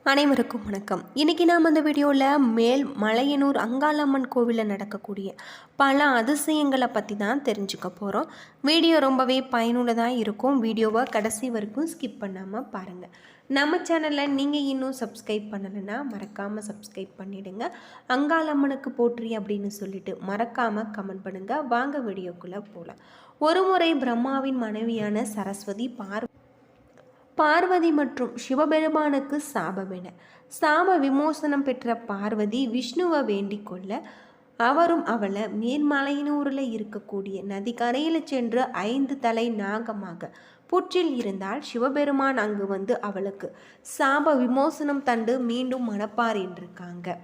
அனைவருக்கும் வணக்கம். இன்றைக்கி நாம் அந்த வீடியோவில் மலையனூர் அங்காளம்மன் கோவிலில் நடக்கக்கூடிய பல அதிசயங்களை பற்றி தான் தெரிஞ்சுக்க போகிறோம். வீடியோ ரொம்பவே பயனுள்ளதாக இருக்கும். வீடியோவை கடைசி வரைக்கும் ஸ்கிப் பண்ணாமல் பாருங்கள். நம்ம சேனலில் நீங்கள் இன்னும் சப்ஸ்கிரைப் பண்ணலைன்னா மறக்காமல் சப்ஸ்கிரைப் பண்ணிவிடுங்க. அங்காளம்மனுக்கு போற்றி அப்படின்னு சொல்லிட்டு மறக்காமல் கமெண்ட் பண்ணுங்கள். வாங்க வீடியோக்குள்ளே போகலாம். ஒரு முறை பிரம்மாவின் மனைவியான சரஸ்வதி பார்வதி மற்றும் சிவபெருமானுக்கு சாப விமோசனம் பெற்ற பார்வதி விஷ்ணுவை வேண்டிக் கொள்ள அவரும் அவளை மேல்மலையனூரில் இருக்கக்கூடிய நதிக்கரையில் சென்று 5 தலை நாகமாக புற்றில் இருந்தால் சிவபெருமான் அங்கு வந்து அவளுக்கு சாப விமோசனம் தண்டு மீண்டும் மணப்பார் என்றிருக்காங்க.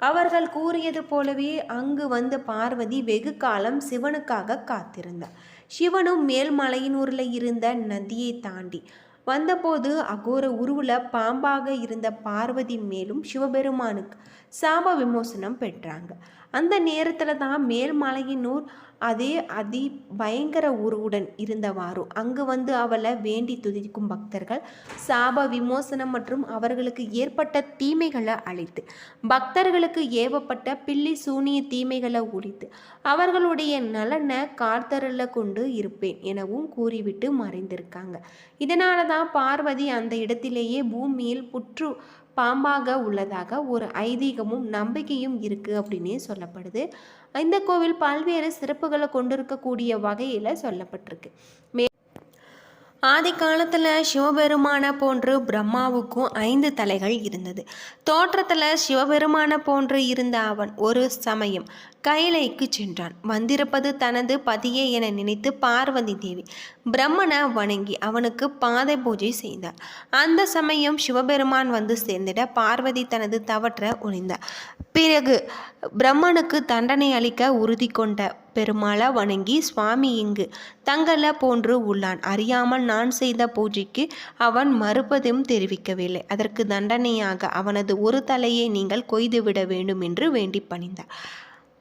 அவர்கள் கூறியது போலவே அங்கு வந்த பார்வதி வெகு காலம் சிவனுக்காக காத்திருந்தார். சிவனும் மேல்மலையனூரில் இருந்த நதியை தாண்டி வந்தபோது அகோர உருவில் பாம்பாக இருந்த பார்வதி மேலும் சிவபெருமானுக்கு சாப விமோசனம் பெற்றாங்க. அந்த நேரத்தில் தான் மேல்மலையனூர் அதி பயங்கர உருவுடன் இருந்தவாறு அங்கு வந்து அவளை வேண்டி துதிக்கும் பக்தர்கள் சாப விமோசனம் மற்றும் அவர்களுக்கு ஏற்பட்ட தீமைகளை அழித்து பக்தர்களுக்கு ஏவப்பட்ட பில்லி சூனிய தீமைகளை ஒழித்து அவர்களுடைய நலனை காத்தருள கொண்டு இருப்பேன் எனவும் கூறிவிட்டு மறைந்திருக்காங்க. இதனால தான் பார்வதி அந்த இடத்திலேயே பூமியில் புற்று பாம்பாக உள்ளதாக ஒரு ஐதீகமும் நம்பிக்கையும் இருக்குது அப்படின்னே சொல்லப்படுது. இந்த கோவில் பல்வேறு சிறப்புகளை கொண்டிருக்கக்கூடிய வகையில் சொல்லப்பட்டிருக்கு. ஆதி காலத்தில் சிவபெருமான போன்று பிரம்மாவுக்கும் 5 தலைகள் இருந்தது. தோற்றத்தில் சிவபெருமான போன்று இருந்த அவன் ஒரு சமயம் கைலைக்கு சென்றான். வந்திருப்பது தனது பதியே என நினைத்து பார்வதி தேவி பிரம்மனை வணங்கி அவனுக்கு பாதை பூஜை செய்தார். அந்த சமயம் சிவபெருமான் வந்து சேர்ந்திட பார்வதி தனது தவற்றை உணிந்தார். பிறகு பிரம்மனுக்கு தண்டனை அளிக்க உறுதி கொண்ட பெருமாளை வணங்கி சுவாமி இங்கு தங்கல போன்று உள்ளான். அறியாமல் நான் செய்த பூஜைக்கு அவன் மறுப்பதும் தெரிவிக்கவில்லை. அதற்கு தண்டனையாக அவனது ஒரு தலையை நீங்கள் கொய்துவிட வேண்டும் என்று வேண்டி பணிந்தார்.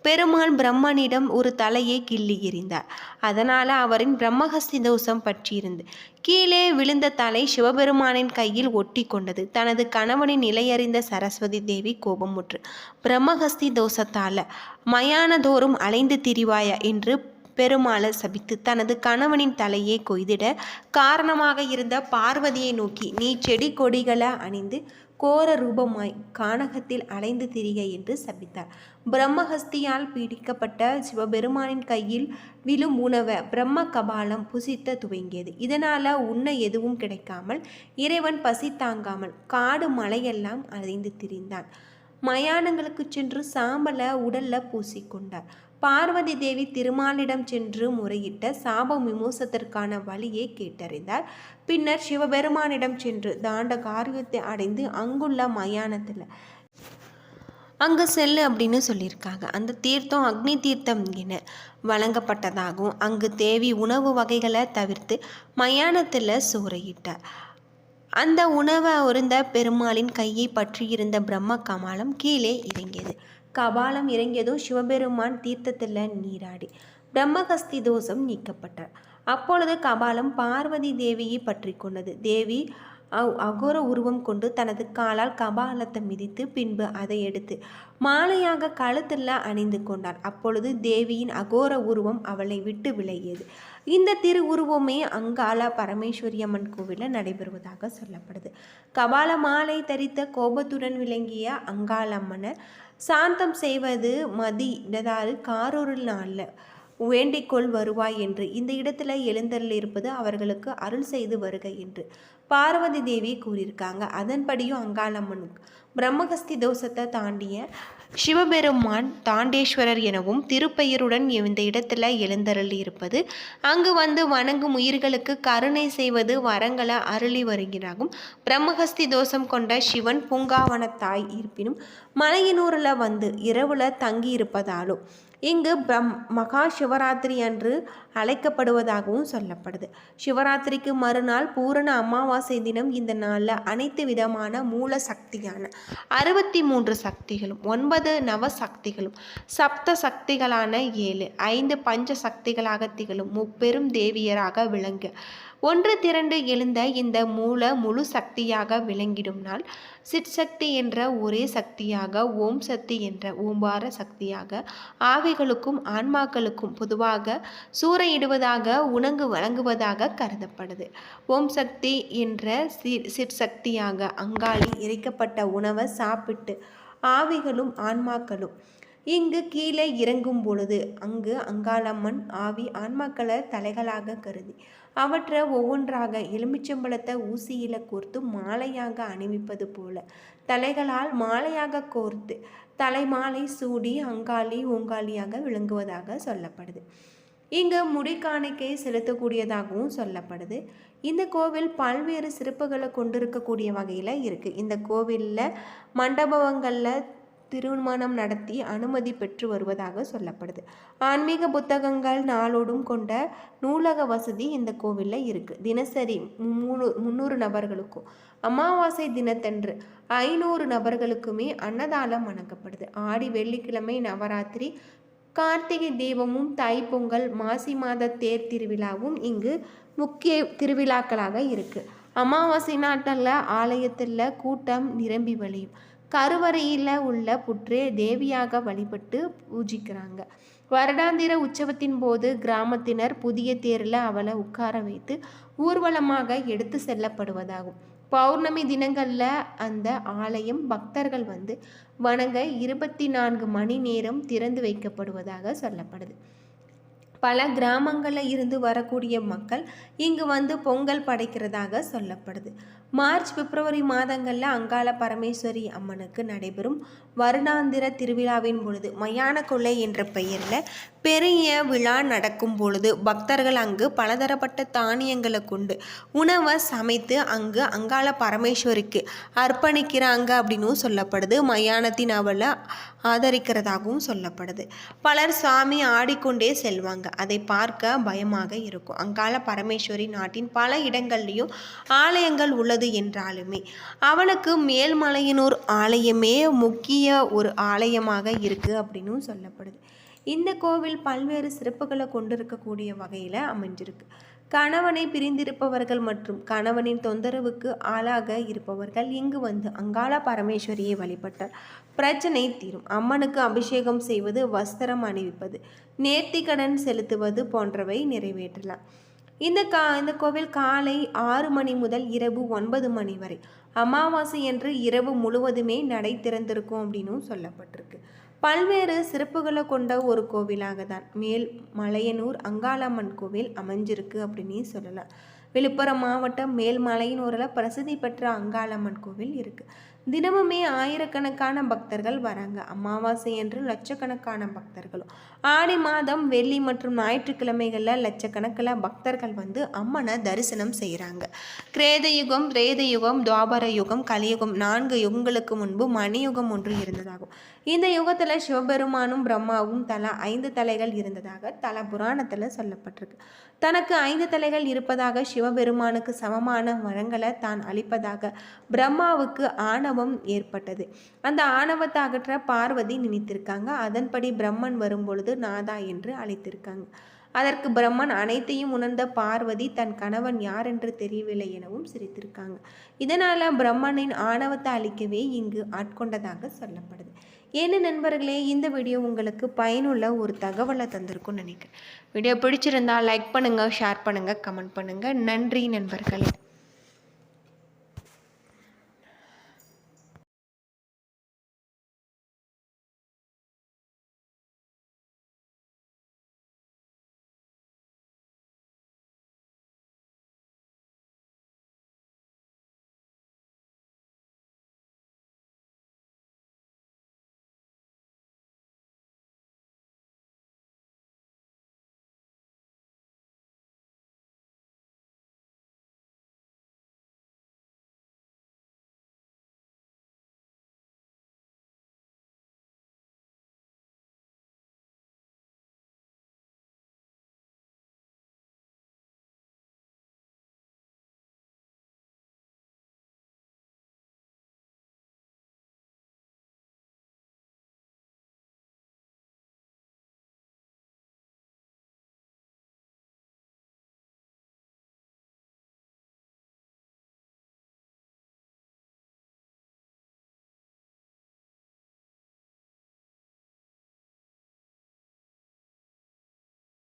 பெருமாள் பிரம்மனிடம் ஒரு தலையை கிள்ளி எறிந்தார். அதனால் அவரின் பிரம்மஹஸ்தி தோஷம் பற்றியிருந்து கீழே விழுந்த தலை சிவபெருமானின் கையில் ஒட்டி கொண்டது. தனது கணவனின் நிலையறிந்த சரஸ்வதி தேவி கோபமுற்று பிரம்மஹஸ்தி தோஷத்தால் மயானதோறும் அலைந்து திரிவாயா என்று பெருமாளை சபித்து தனது கணவனின் தலையை கொய்திட காரணமாக இருந்த பார்வதியை நோக்கி நீ செடி கொடிகளை அணிந்து கோர ரூபமாய் கானகத்தில் அலைந்து திரிக என்று சபித்தார். பிரம்மஹஸ்தியால் பீடிக்கப்பட்ட சிவபெருமானின் கையில் விழும் உணவை பிரம்ம கபாலம் புசித்த துவங்கியது. இதனால் உண்ண எதுவும் கிடைக்காமல் இறைவன் பசி தாங்காமல் காடு மலையெல்லாம் அலைந்து திரிந்தான். மயானங்களுக்கு சென்று சாம்பலை உடல்ல பூசிக்கொண்டார். பார்வதி தேவி திருமாலிடம் சென்று முறையிட்ட சாப விமோசத்திற்கான வழியை கேட்டறிந்தார். பின்னர் சிவபெருமானிடம் சென்று தாண்ட காரியத்தை அடைந்து அங்குள்ள மயானத்தில் அங்கு செல்லு அப்படின்னு சொல்லியிருக்காங்க. அந்த தீர்த்தம் அக்னி தீர்த்தம் என வழங்கப்பட்டதாகவும் அங்கு தேவி உணவு வகைகளை தவிர்த்து மயானத்தில் சோறையிட்டார். அந்த உணவை அருந்த பெருமாளின் கையை பற்றியிருந்த பிரம்ம கபாலம் கீழே இறங்கியது. கபாலம் இறங்கியதும் சிவபெருமான் தீர்த்தத்தில் நீராடி பிரம்மஹஸ்தி தோஷம் நீக்கப்பட்டார். அப்பொழுது கபாலம் பார்வதி தேவியை பற்றி கொண்டது. தேவி அகோர உருவம் கொண்டு தனது காலால் கபாலத்தை மிதித்து பின்பு அதை எடுத்து மாலையாக கழுத்தில் அணிந்து கொண்டார். அப்பொழுது தேவியின் அகோர உருவம் அவளை விட்டு விலகியது. இந்த திரு உருவமே அங்காள பரமேஸ்வரி அம்மன் கோவிலில் நடைபெறுவதாக சொல்லப்படுது. கபால மாலை தரித்த கோபத்துடன் விளங்கிய அங்காளம்மனை சாந்தம் செய்வது மதிதாறு காரூரில் நாளில் வேண்டிக்கொள் வருவாய் என்று இந்த இடத்துல எழுந்தருள் இருப்பது அவர்களுக்கு அருள் செய்து வருக என்று பார்வதி தேவி கூறியிருக்காங்க. அதன்படியும் அங்காளம்மனுக்கு பிரம்மஹஸ்தி தோஷத்தை தாண்டிய சிவபெருமான் தாண்டேஸ்வரர் எனவும் திருப்பெயருடன் இந்த இடத்துல எழுந்தருள் இருப்பது அங்கு வந்து வணங்கும் உயிர்களுக்கு கருணை செய்வது வரங்களை அருளி வருகிறாகும். பிரம்மஹஸ்தி தோஷம் கொண்ட சிவன் பூங்காவனத்தாய் இருப்பினும் மலையனூரில் வந்து இரவுல தங்கி இருப்பதாலும் இங்கு மகா சிவராத்திரி அன்று அழைக்கப்படுவதாகவும் சொல்லப்படுது. சிவராத்திரிக்கு மறுநாள் பூரண அமாவாசை தினம் இந்த நாளில் அனைத்து விதமான மூல சக்தியான 63 சக்திகளும் 9 நவ சக்திகளும் சப்த சக்திகளான 7 5 பஞ்ச சக்திகளாக திகழும் முப்பெரும் தேவியராக விளங்க ஒன்று திரண்டு எழுந்த இந்த முழு சக்தியாக விளங்கிடும் நாள். சிற்சக்தி என்ற ஒரே சக்தியாக, ஓம் சக்தி என்ற ஓம்பார சக்தியாக, ஆவிகளுக்கும் ஆன்மாக்களுக்கும் பொதுவாக சூறையிடுவதாக உணங்கு வழங்குவதாக கருதப்படுது. ஓம் சக்தி என்ற சிற்சக்தியாக அங்காளி இறைக்கப்பட்ட உணவை சாப்பிட்டு ஆவிகளும் ஆன்மாக்களும் இங்கு கீழே இறங்கும் பொழுது அங்கு அங்காளம்மன் ஆவி ஆன்மாக்களை தலைகளாக கருதி அவற்றை ஒவ்வொன்றாக எலுமிச்சம்பழத்தை ஊசியில கோர்த்து மாலையாக அணிவிப்பது போல தலைகளால் மாலையாக கோர்த்து தலைமாலை சூடி அங்காளி ஓங்காளியாக விளங்குவதாக சொல்லப்படுது. இங்கு முடிக்காணிக்கை செலுத்தக்கூடியதாகவும் சொல்லப்படுது. இந்த கோவில் பல்வேறு சிறப்புகளை கொண்டிருக்கக்கூடிய வகையில் இருக்குது. இந்த கோவிலில் மண்டபங்களில் திருமணம் நடத்தி அனுமதி பெற்று வருவதாக சொல்லப்படுது. ஆன்மீக புத்தகங்கள் நாளோடும் கொண்ட நூலக வசதி இந்த கோவிலில் இருக்குது. தினசரி 300 நபர்களுக்கும் அமாவாசை தினத்தன்று 500 நபர்களுக்குமே அன்னதானம் வழங்கப்படுது. ஆடி வெள்ளிக்கிழமை நவராத்திரி, கார்த்திகை தீபமும், தைப்பொங்கல், மாசி மாத தேர் திருவிழாவும் இங்கு முக்கிய திருவிழாக்களாக இருக்குது. அமாவாசை நாட்களில் ஆலயத்தில் கூட்டம் நிரம்பி வழியும். கருவறையில் உள்ள புற்றே தேவியாக வழிபட்டு பூஜிக்கிறாங்க. வருடாந்திர உற்சவத்தின் போது கிராமத்தினர் புதிய தேரில் அவளை உட்கார வைத்து ஊர்வலமாக எடுத்து செல்லப்படுவதாகும். பௌர்ணமி தினங்களில் அந்த ஆலயம் பக்தர்கள் வந்து வணங்க 24 மணி நேரம் திறந்து வைக்கப்படுவதாக சொல்லப்படுது. பல கிராமங்களில் இருந்து வரக்கூடிய மக்கள் இங்கு வந்து பொங்கல் படைக்கிறதாக சொல்லப்படுது. மார்ச் பிப்ரவரி மாதங்களில் அங்காள பரமேஸ்வரி அம்மனுக்கு நடைபெறும் வருடாந்திர திருவிழாவின் பொழுது மயான கொள்ளை என்ற பெயரில் பெரிய விழா நடக்கும் பொழுது பக்தர்கள் அங்கு பலதரப்பட்ட தானியங்களை கொண்டு உணவை சமைத்து அங்கு அங்காள பரமேஸ்வரிக்கு அர்ப்பணிக்கிறாங்க அப்படின்னும் சொல்லப்படுது. மயானத்தின் அவளை ஆதரிக்கிறதாகவும் சொல்லப்படுது. பலர் சாமி ஆடிக்கொண்டே செல்வாங்க. அதை பார்க்க பயமாக இருக்கும். அங்காள பரமேஸ்வரி நாட்டின் பல இடங்கள்லையும் ஆலயங்கள் உள்ளது என்றாலுமே அவளுக்கு மேல்மலையனூர் ஆலயமே முக்கிய ஒரு ஆலயமாக இருக்குது அப்படின்னு சொல்லப்படுது. இந்த கோவில் பல்வேறு சிறப்புகளை கொண்டிருக்கக்கூடிய வகையில் அமைஞ்சிருக்கு. கணவனை பிரிந்திருப்பவர்கள் மற்றும் கணவனின் தொந்தரவுக்கு ஆளாக இருப்பவர்கள் இங்கு வந்து அங்காள பரமேஸ்வரியை வழிபட்டால் பிரச்சனை தீரும். அம்மனுக்கு அபிஷேகம் செய்வது, வஸ்திரம் அணிவிப்பது, நேர்த்திக்கடன் செலுத்துவது போன்றவை நிறைவேற்றலாம். இந்த கோவில் காலை 6 மணி முதல் இரவு 9 மணி வரை, அமாவாசை என்று இரவு முழுவதுமே நடை திறந்திருக்கும் அப்படின்னும் சொல்லப்பட்டிருக்கு. பல்வேறு சிறப்புகளை கொண்ட ஒரு கோவிலாக தான் மேல்மலையனூர் அங்காளம்மன் கோவில் அமைஞ்சிருக்கு அப்படின்னு சொல்லலாம். விழுப்புரம் மாவட்டம் மேல்மலையனூரில் பிரசித்தி பெற்ற அங்காளம்மன் கோவில் இருக்குது. தினமுமே ஆயிரக்கணக்கான பக்தர்கள் வராங்க. அமாவாசை என்று லட்சக்கணக்கான பக்தர்களும், ஆடி மாதம் வெள்ளி மற்றும் ஞாயிற்றுக்கிழமைகளில் லட்சக்கணக்கில் பக்தர்கள் வந்து அம்மனை தரிசனம் செய்கிறாங்க. கிரேத யுகம், ரேத யுகம், துவாபர யுகம், கலியுகம் 4 யுகங்களுக்கு முன்பு மணியுகம் ஒன்று இருந்ததாகும். இந்த யுகத்தில் சிவபெருமானும் பிரம்மாவும் தலா 5 தலைகள் இருந்ததாக தல புராணத்தில் சொல்லப்பட்டிருக்கு. தனக்கு 5 தலைகள் இருப்பதாக சிவபெருமானுக்கு சமமான வரங்களை தான் அளிப்பதாக பிரம்மாவுக்கு ஆணவம் ஏற்பட்டது. அந்த ஆணவத்தை அகற்ற பார்வதி நினைத்திருக்காங்க. அதன்படி பிரம்மன் வரும்பொழுது நாதா என்று அழைத்திருக்காங்க. அதற்கு பிரம்மன் அனைத்தையும் உணர்ந்த பார்வதி தன் கணவன் யார் என்று தெரியவில்லை எனவும் சிரித்திருக்காங்க. இதனால பிரம்மனின் ஆணவத்தை அழிக்கவே இங்கு ஆட்கொண்டதாக சொல்லப்படுது. ஏன்னு நண்பர்களே, இந்த வீடியோ உங்களுக்கு பயனுள்ள ஒரு தகவலை தந்திருக்கும்னு நினைக்கிறேன். வீடியோ பிடிச்சிருந்தா லைக் பண்ணுங்கள், ஷேர் பண்ணுங்கள், கமெண்ட் பண்ணுங்கள். நன்றி நண்பர்களே.